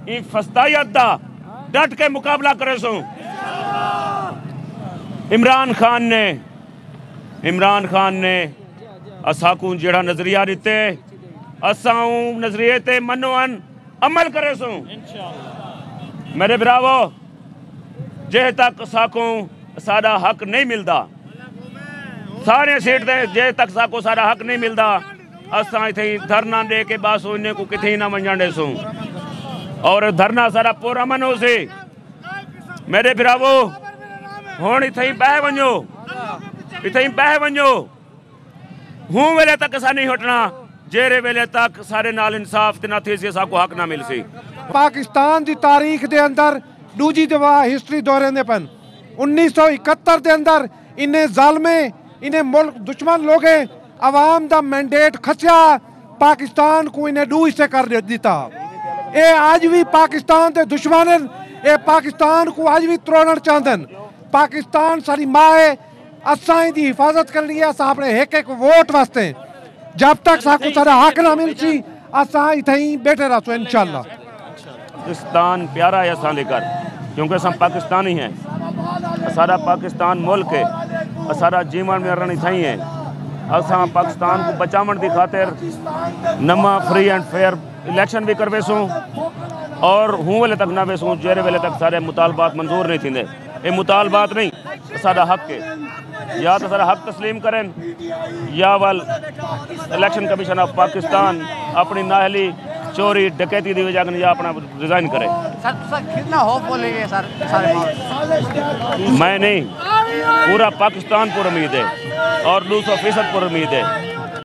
ई फस्तायत दा डट के मुकाबला करे सो। इमरान खान ने असाकू जेड़ा नजरिया दिते असां नजरिए ते मनोन अमल करे सो। मेरे भरावो जे तक साको सारा हक नहीं मिलता सारे सीट दे जे तक साको सारा हक नहीं मिलता असां इथे धरना दे के बस इन्हें को किथे ना वंजण देसूं और धरना सारा पुरअमन हो से। मेरे भरावो हुण इथे बह वञो हूं वेले तक असां नहीं हटना जेरे वेले तक सारे नाल इंसाफ ते ना थे सी साको हक ना मिल सी। पाकिस्तान की तारीख के अंदर दूजी दफा हिस्ट्री दोहराते पन 1971 के अंदर इन्हें जालमे इन्हें मुल्क दुश्मन लोगे अवाम का मैंडेट खसिया पाकिस्तान को इन्हें दू हिस्से कर दिता। ये आज भी पाकिस्तान के दुश्मन ये पाकिस्तान को आज भी त्रोड़ना चाहते पाकिस्तान सारी माँ है असा दी हिफाजत कर लिया असा अपने एक वोट वास्ते जब तक साको सारा हक ना मिल सी असा इथे ही बैठे रहो इंशाल्लाह। पाकिस्तान प्यारा है असा लेकर क्योंकि असा पाकिस्तानी हैं सारा पाकिस्तान मुल्क है सारा जीवन में रण इतना ही है। असा पाकिस्तान को बचावन की खातिर नमा फ्री एंड फेयर इलेक्शन भी करवेसूँ और हूँ वेले तक ना वेसूँ जेरे वेले तक सारे मुतालबात मंजूर नहीं थींदे। ये मुतालबात नहीं सारा हक है या तो सारा हक तस्लीम करें या वल इलेक्शन कमीशन ऑफ पाकिस्तान अपनी नाहली चोरी डकैती की वजह या अपना रिजाइन करे। सर कितना होपफुल है सर सारे मैं नहीं पूरा पाकिस्तान पर उम्मीद है और 200% पर उम्मीद है।